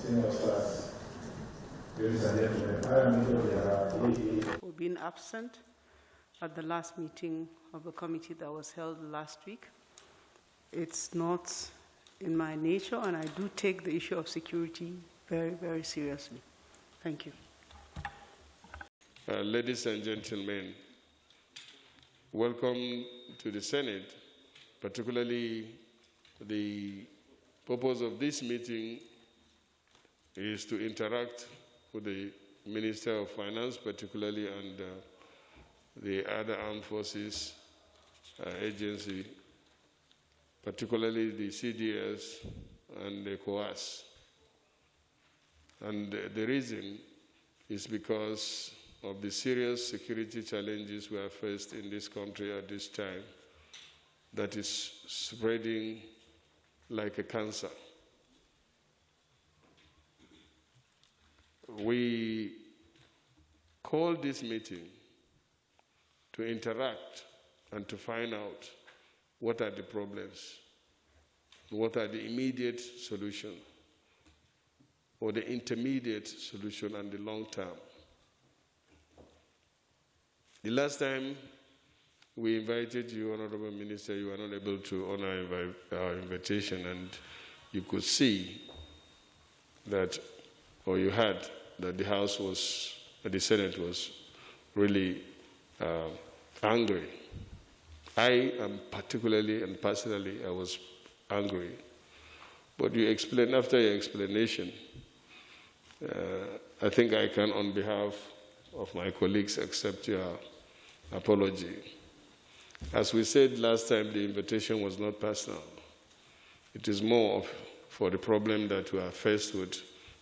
For being absent at the last meeting of the committee that was held last week. It's not in my nature, and I do take the issue of security very, very seriously. Thank you. Ladies and gentlemen, welcome to the Senate. Particularly, the purpose of this meeting is to interact with the Minister of Finance, particularly, and the other armed forces agency, particularly the CDS and the COAS. And the reason is because of the serious security challenges we are faced in this country at this time that is spreading like a cancer. We call this meeting to interact and to find out what are the problems, what are the immediate solutions, or the intermediate solution and the long term. The last time we invited you, Honorable Minister, you were not able to honor our invitation, and you could see that, or you heard that the Senate was really angry. I am particularly and personally, I was angry. But you explained, after your explanation, I think I can, on behalf of my colleagues, accept your apology. As we said last time, the invitation was not personal. It is more for the problem that we are faced with,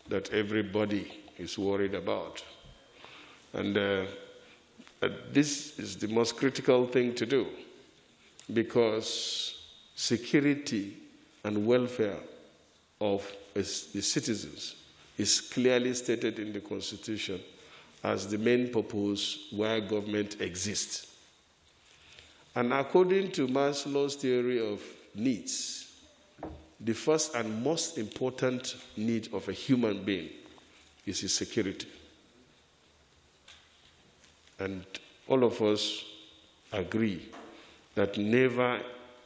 that everybody is worried about. And this is the most critical thing to do, because security and welfare of the citizens is clearly stated in the Constitution as the main purpose why government exists. And according to Maslow's theory of needs, the first and most important need of a human being is his security. And all of us agree that never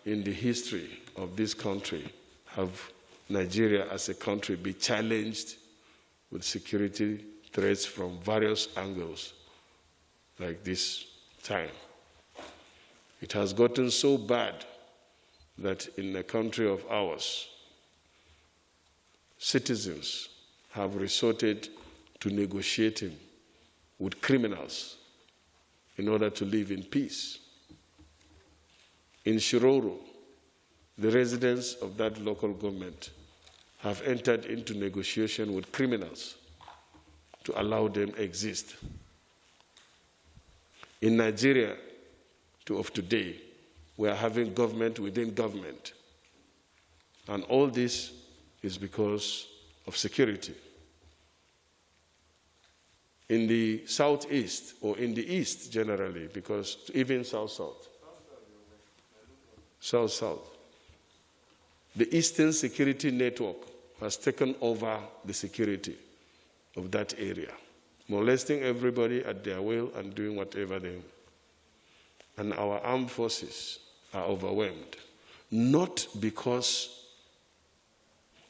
in the history of this country have Nigeria as a country been challenged with security threats from various angles like this time. It has gotten so bad that in a country of ours, citizens have resorted to negotiating with criminals in order to live in peace. In Shiroro, the residents of that local government have entered into negotiation with criminals to allow them exist. In Nigeria, of today, we are having government within government. And all this is because of security. In the southeast, or in the east generally, because even south-south, the Eastern Security Network has taken over the security of that area, molesting everybody at their will and doing whatever they want. And our armed forces are overwhelmed, not because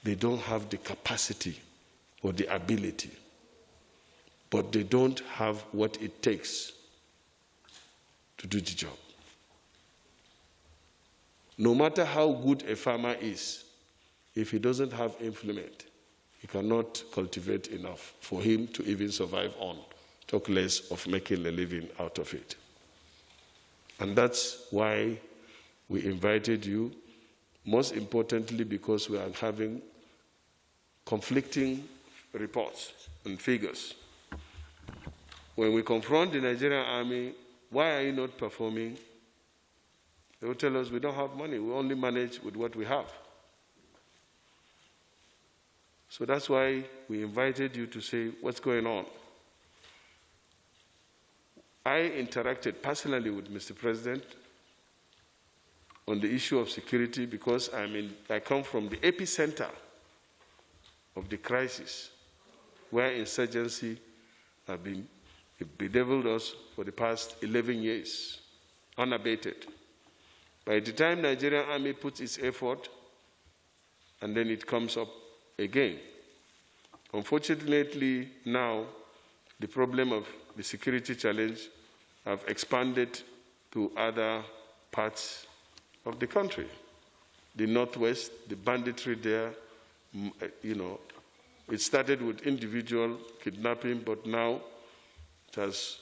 they don't have the capacity or the ability, but they don't have what it takes to do the job. No matter how good a farmer is, if he doesn't have implement, he cannot cultivate enough for him to even survive on, talk less of making a living out of it. And that's why we invited you, most importantly because we are having conflicting reports and figures. When we confront the Nigerian army, why are you not performing? They will tell us we don't have money, we only manage with what we have. So that's why we invited you to say, what's going on? I interacted personally with Mr. President on the issue of security because I come from the epicenter of the crisis, where insurgency have been bedeviled us for the past 11 years, unabated. By the time Nigerian army puts its effort, and then it comes up again. Unfortunately, now the problem of the security challenge have expanded to other parts of the country. The Northwest, the banditry there, it started with individual kidnapping, but now it has,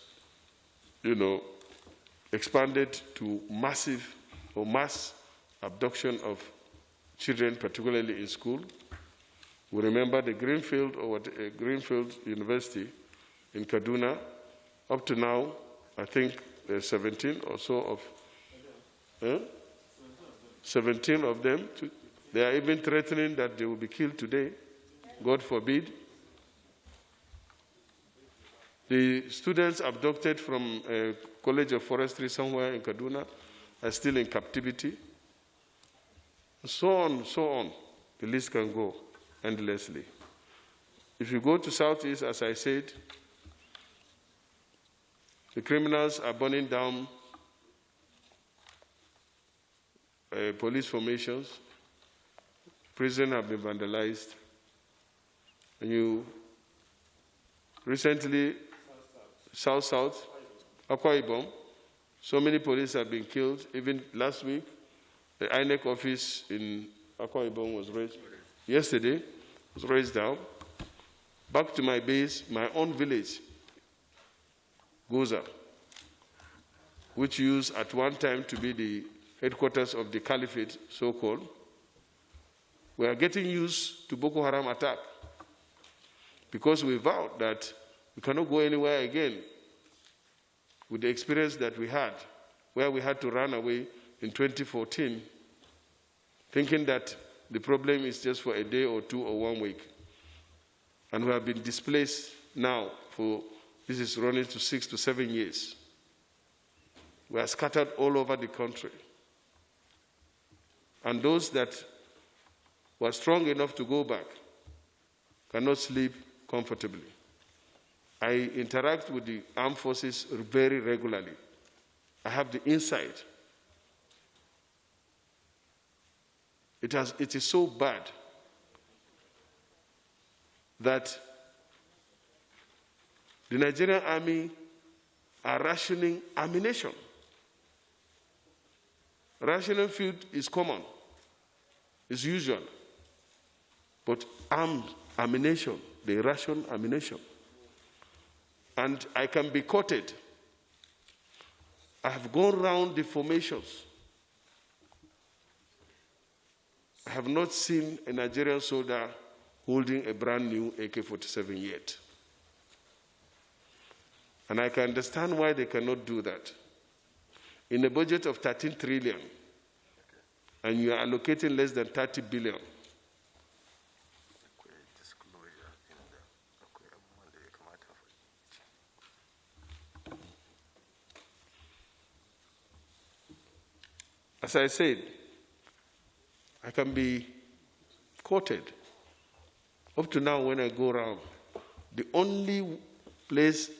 expanded to massive or mass abduction of children, particularly in school. We remember the Greenfield University in Kaduna. Up to now, I think there's 17 or so of 17 of them. They are even threatening that they will be killed today. God forbid. The students abducted from College of Forestry somewhere in Kaduna are still in captivity. So on, so on. The list can go endlessly. If you go to Southeast, as I said, the criminals are burning down police formations. Prisons have been vandalized. And you recently, South, Akwa Ibom, so many police have been killed. Even last week, the INEC office in Akwa Ibom was raised. Yesterday, was raised down. Back to my base, my own village, Goza, which used at one time to be the headquarters of the caliphate, so-called. We are getting used to Boko Haram attack because we vowed that we cannot go anywhere again with the experience that we had, where we had to run away in 2014, thinking that the problem is just for a day or two or 1 week. And we have been displaced now for, this is running to 6 to 7 years. We are scattered all over the country. And those that were strong enough to go back cannot sleep comfortably. I interact with the armed forces very regularly. I have the insight. It is so bad that the Nigerian army are rationing ammunition. Rationing food is common, it's usual. But armed ammunition, they ration ammunition. And I can be quoted. I have gone around the formations. I have not seen a Nigerian soldier holding a brand new AK-47 yet. And I can understand why they cannot do that. In a budget of 13 trillion, and you are allocating less than 30 billion, as I said, I can be quoted. Up to now, when I go around, the only place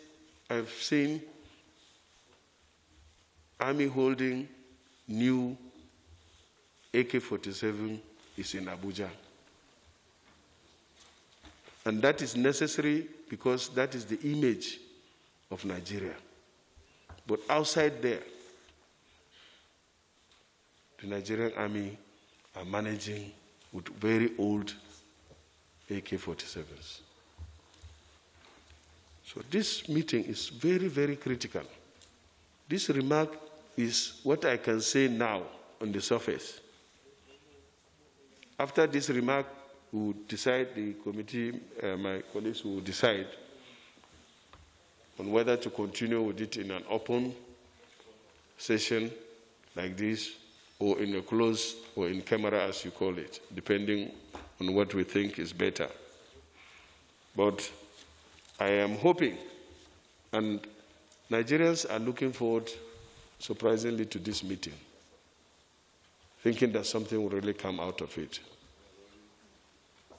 I've seen army holding new AK-47 is in Abuja. And that is necessary because that is the image of Nigeria. But outside there, the Nigerian army are managing with very old AK-47s. So this meeting is very, very critical. This remark is what I can say now on the surface. After this remark, we will decide, the committee, my colleagues will decide on whether to continue with it in an open session like this, or in a closed, or in camera, as you call it, depending on what we think is better. But I am hoping, and Nigerians are looking forward, surprisingly, to this meeting, thinking that something will really come out of it.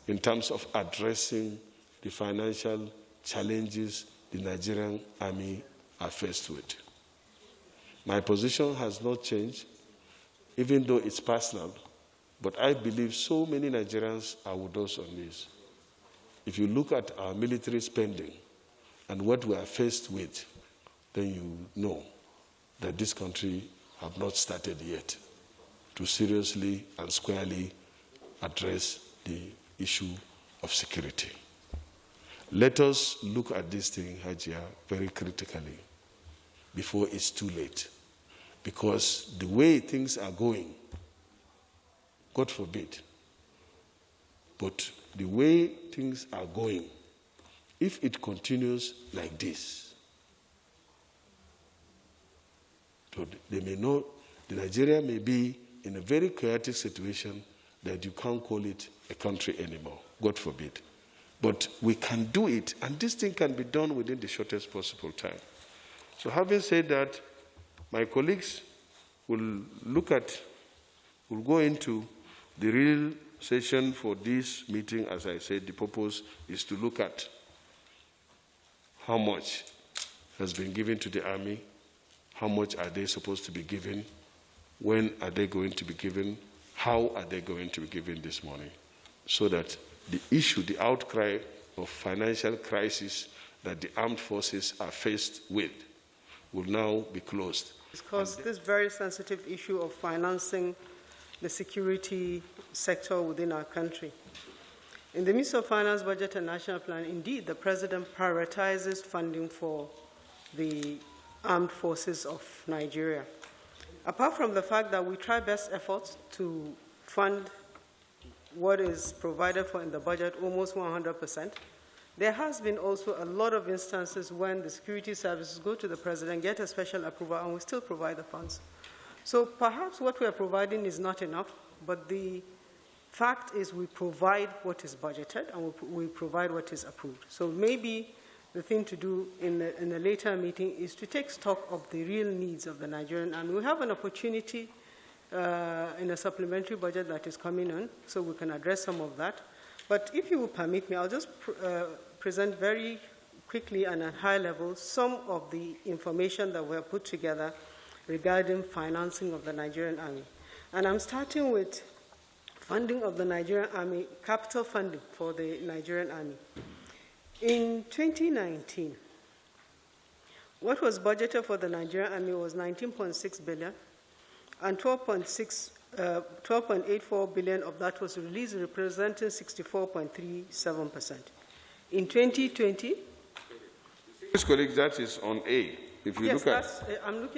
in terms of addressing the financial challenges the Nigerian Army are faced with. My position has not changed, even though it's personal, but I believe so many Nigerians are with us on this. If you look at our military spending and what we are faced with, then you know that this country have not started yet to seriously and squarely address the issue of security. Let us look at this thing, Hajia, very critically before it's too late. Because the way things are going, God forbid, but the way things are going, if it continues like this, so they may know, the Nigeria may be in a very chaotic situation that you can't call it a country anymore, God forbid. But we can do it, and this thing can be done within the shortest possible time. So having said that, my colleagues will go into the real session for this meeting. As I said, the purpose is to look at how much has been given to the Army, how much are they supposed to be given, when are they going to be given, how are they going to be given this money, so that the issue, the outcry of financial crisis that the armed forces are faced with will now be closed. Because this very sensitive issue of financing the security sector within our country. In the Ministry of Finance, Budget and National Plan, indeed, the President prioritizes funding for the armed forces of Nigeria. Apart from the fact that we try best efforts to fund what is provided for in the budget almost 100%, there has been also a lot of instances when the security services go to the President, get a special approval, and we still provide the funds. So perhaps what we are providing is not enough, but the fact is we provide what is budgeted and we provide what is approved. So maybe the thing to do in the later meeting is to take stock of the real needs of the Nigerian Army. We have an opportunity in a supplementary budget that is coming on, so we can address some of that. But if you will permit me, I'll just present very quickly and at high level some of the information that we have put together regarding financing of the Nigerian Army. And I'm starting with funding of the Nigerian Army, capital funding for the Nigerian Army. In 2019, what was budgeted for the Nigerian Army was 19.6 billion, and 12.84 billion of that was released, representing 64.37%. In 2020, Yes, colleague, that is on A. If you yes, look at, I'm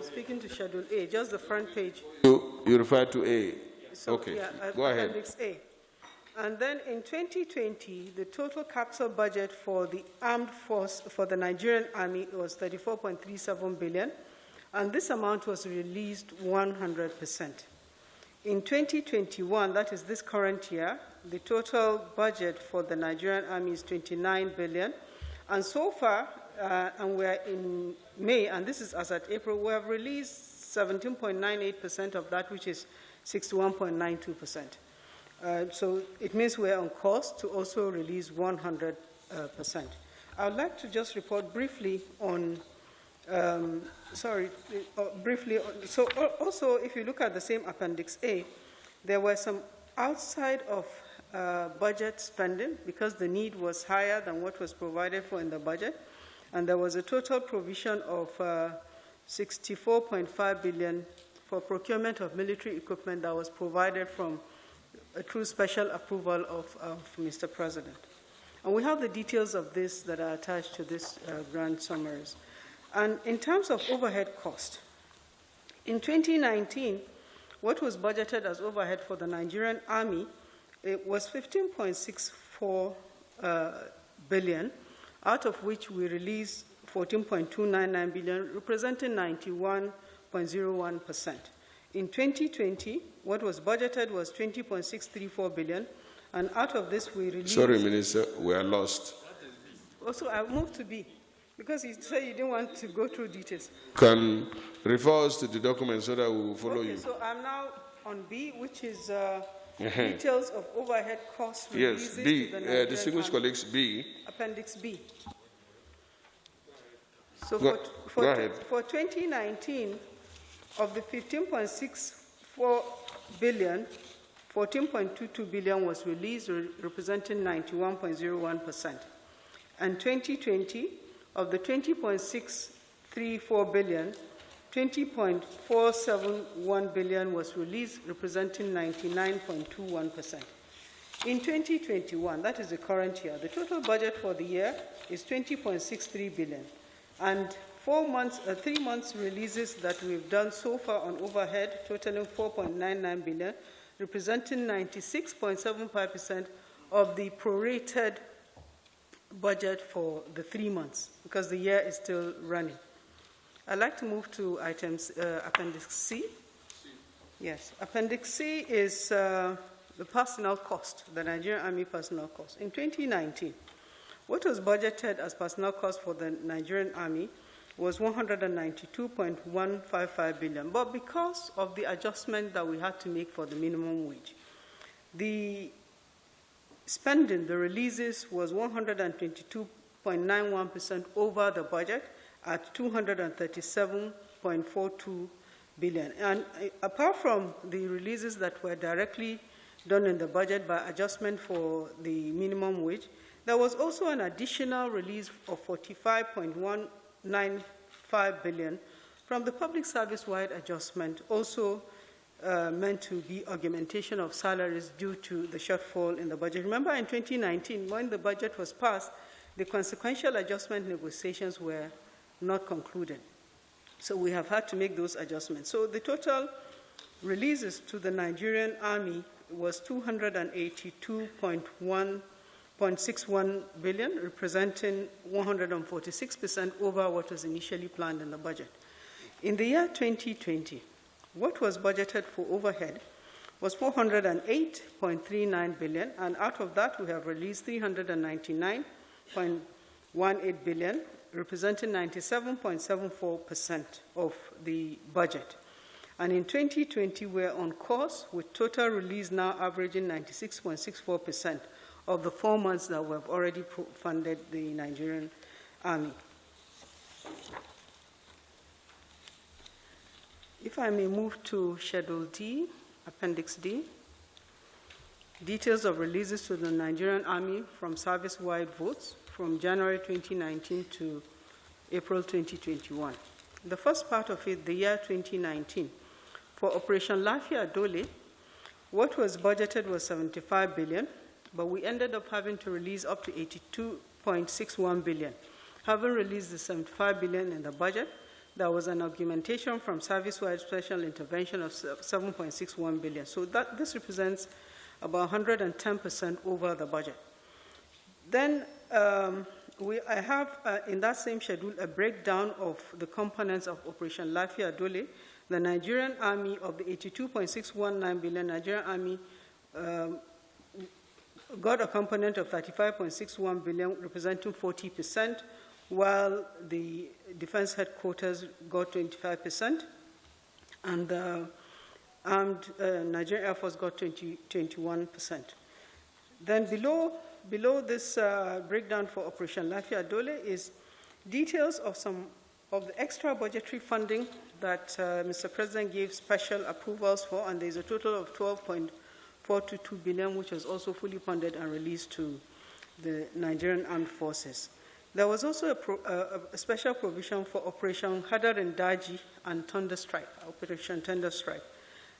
speaking to Schedule A, just the front page. you refer to A. So, okay, yeah, go ahead. Appendix A. And then in 2020, the total capital budget for the armed force, for the Nigerian Army, was 34.37 billion, and this amount was released 100%. In 2021, that is this current year, the total budget for the Nigerian Army is 29 billion, and so far, and we're in May, and this is as at April, we have released 17.98% of that, which is 61.92%. So it means we're on course to also release 100%. I would like to just report briefly on, so also if you look at the same Appendix A, there were some outside of budget spending because the need was higher than what was provided for in the budget, and there was a total provision of 64.5 billion for procurement of military equipment that was provided from through special approval of Mr. President. And we have the details of this that are attached to this grand summaries. And in terms of overhead cost, in 2019, what was budgeted as overhead for the Nigerian Army, it was 15.64 billion, out of which we released 14.299 billion, representing 91.01%. In 2020, what was budgeted was 20.634 billion, and out of this we released... Sorry, Minister, we are lost. Also, I moved to B, because you said you didn't want to go through details. Can refer us to the document so that we will follow you. So I'm now on B, which is Details of overhead costs releases Yes, B, to the Nigerian distinguished Army. colleagues, B. Appendix B. So Go ahead. for 2019, of the 15.64 billion, 14.22 billion was released, representing 91.01%. And 2020, of the 20.634 billion, 20.471 billion was released, representing 99.21%. In 2021, that is the current year, the total budget for the year is 20.63 billion. And 3 months releases that we've done so far on overhead, totaling 4.99 billion, representing 96.75% of the prorated budget for the 3 months, because the year is still running. I'd like to move to items Appendix C. Yes, Appendix C is the personnel cost, the Nigerian Army personnel cost. In 2019, what was budgeted as personnel cost for the Nigerian Army was 192.155 billion. But because of the adjustment that we had to make for the minimum wage, the spending, the releases, was 122.91% over the budget at 237.42 billion. And apart from the releases that were directly done in the budget by adjustment for the minimum wage, there was also an additional release of 45.195 billion from the public service-wide adjustment, also meant to be augmentation of salaries due to the shortfall in the budget. Remember, in 2019, when the budget was passed, the consequential adjustment negotiations were not concluded. So we have had to make those adjustments. So the total releases to the Nigerian Army was 282.61 billion, representing 146% over what was initially planned in the budget. In the year 2020, what was budgeted for overhead was 408.39 billion, and out of that we have released 399.18 billion, representing 97.74% of the budget. And in 2020, we're on course with total release now averaging 96.64% of the 4 months that we have already funded the Nigerian Army. If I may move to Schedule D, Appendix D, details of releases to the Nigerian Army from service-wide votes from January 2019 to April 2021. The first part of it, the year 2019, for Operation Lafia Dole, what was budgeted was 75 billion, but we ended up having to release up to 82.61 billion. Having released the 75 billion in the budget, there was an augmentation from service-wide special intervention of 7.61 billion. So this represents about 110% over the budget. Then I have in that same schedule a breakdown of the components of Operation Lafia Dole. The Nigerian Army, of the 82.619 billion, Nigerian Army got a component of 35.61 billion, representing 40%, while the Defense Headquarters got 25%, and the Nigerian Air Force got 21%. Then below this breakdown for Operation Lafia Dole is details of some of the extra budgetary funding that Mr. President gave special approvals for, and there's a total of 12.422 billion, which was also fully funded and released to the Nigerian Armed Forces. There was also a special provision for Operation Hadar and Daji and Thunder Strike, Operation Thunder Strike.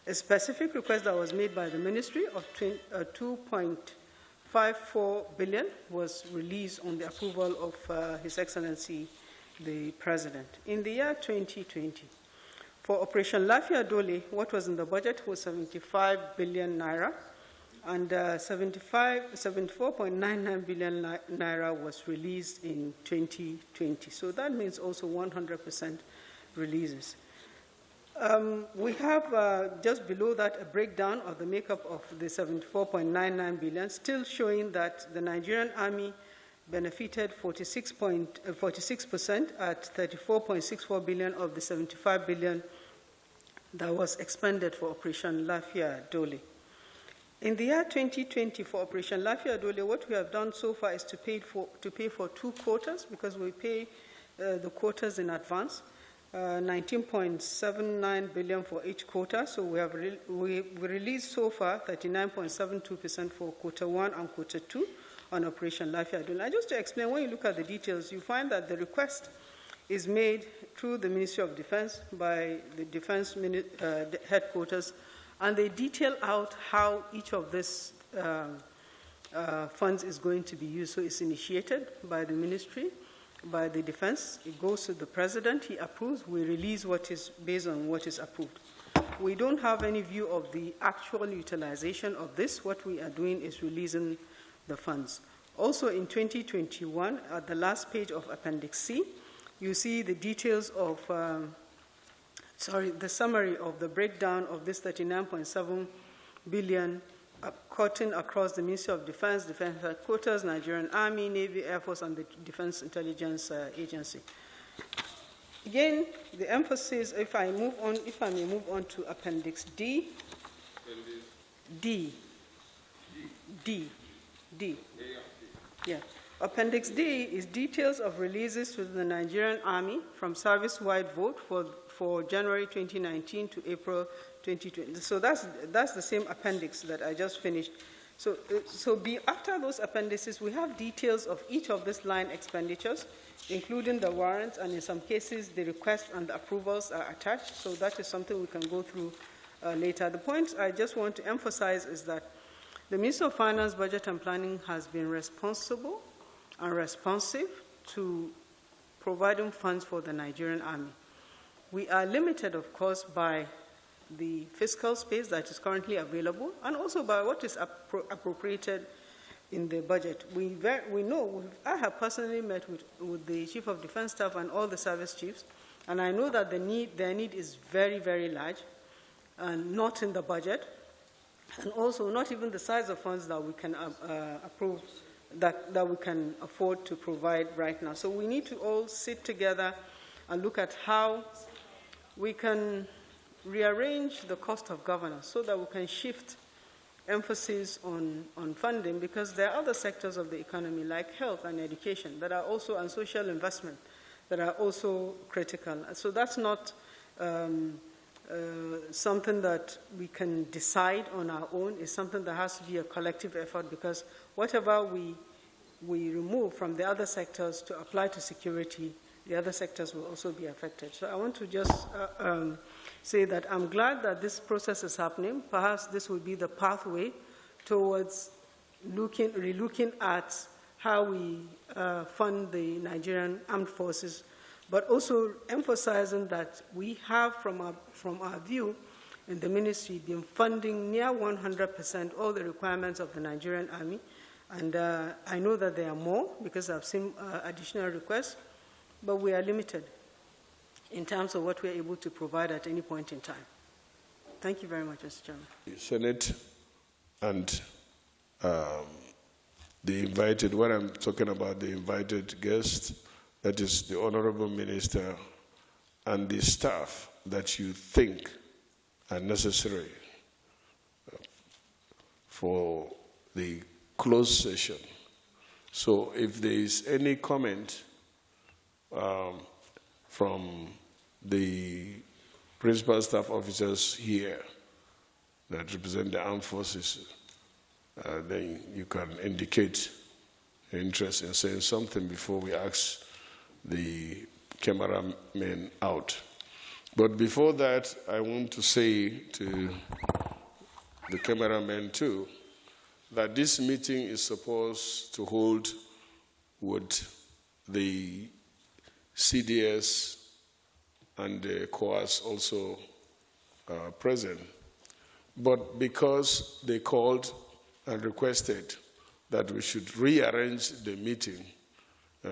A specific request that was made by the ministry of 2.54 billion was released on the approval of His Excellency, the President. In the year 2020, for Operation Lafia Dole, what was in the budget was 75 billion naira, and 74.99 billion naira was released in 2020. So that means also 100% releases. We have just below that a breakdown of the makeup of the 74.99 billion, still showing that the Nigerian Army benefited 46% at 34.64 billion of the 75 billion that was expended for Operation Lafia Dole. In the year 2020 for Operation Lafia Dole, what we have done so far is to pay for 2 quotas, because we pay the quotas in advance, 19.79 billion for each quota. So we have we released so far 39.72% for quota 1 and quota 2 on Operation Lafia Dole. And just to explain, when you look at the details, you find that the request is made through the Ministry of Defense by the Defense headquarters, and they detail out how each of these funds is going to be used. So it's initiated by the ministry, by the defense. It goes to the president. He approves. We release what is based on what is approved. We don't have any view of the actual utilization of this. What we are doing is releasing the funds. Also in 2021, at the last page of Appendix C, you see the details of the summary of the breakdown of this 39.7 billion cutting across the Ministry of Defense, Defense Headquarters, Nigerian Army, Navy, Air Force, and the Defense Intelligence Agency. Again, the emphasis, if I may move on to Appendix D. D. Yeah. Appendix D is details of releases to the Nigerian Army from service-wide vote for January 2019 to April 2020. So that's the same appendix that I just finished. So after those appendices, we have details of each of these line expenditures, including the warrants, and in some cases, the requests and the approvals are attached. So that is something we can go through later. The point I just want to emphasize is that the Ministry of Finance, Budget and Planning has been responsible and responsive to providing funds for the Nigerian Army. We are limited, of course, by the fiscal space that is currently available, and also by what is appropriated in the budget. We know, I have personally met with the Chief of Defense Staff and all the service chiefs, and I know that their need is very, very large, and not in the budget, and also not even the size of funds that we can approve, that we can afford to provide right now. So we need to all sit together and look at how we can rearrange the cost of governance so that we can shift emphasis on funding, because there are other sectors of the economy like health and education that are also, and social investment, that are also critical. So that's not something that we can decide on our own. It's something that has to be a collective effort, because whatever we remove from the other sectors to apply to security, the other sectors will also be affected. So I want to just say that I'm glad that this process is happening. Perhaps this will be the pathway towards relooking at how we fund the Nigerian Armed Forces, but also emphasizing that we have, from our view in the ministry, been funding near 100% all the requirements of the Nigerian Army. And I know that there are more, because I've seen additional requests, but we are limited in terms of what we're able to provide at any point in time. Thank you very much, Mr. Chairman. Senate and the invited, when I'm talking about the invited guests, that is the Honorable Minister and the staff that you think are necessary for the closed session. So if there is any comment from the principal staff officers here that represent the armed forces, then you can indicate interest in saying something before we ask the cameramen out. But before that, I want to say to the cameramen too, that this meeting is supposed to hold with the CDS and the COAS also present. But because they called and requested that we should rearrange the meeting,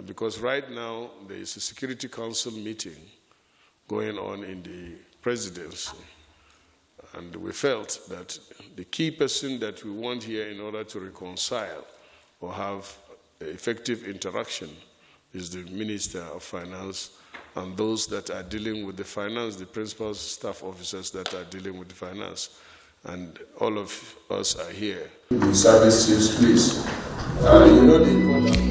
because right now there is a Security Council meeting going on in the presidency, and we felt that the key person that we want here in order to reconcile or have effective interaction is the Minister of Finance, and those that are dealing with the finance, the principal staff officers that are dealing with the finance. and all of us are here. The service chiefs, please. You know the importance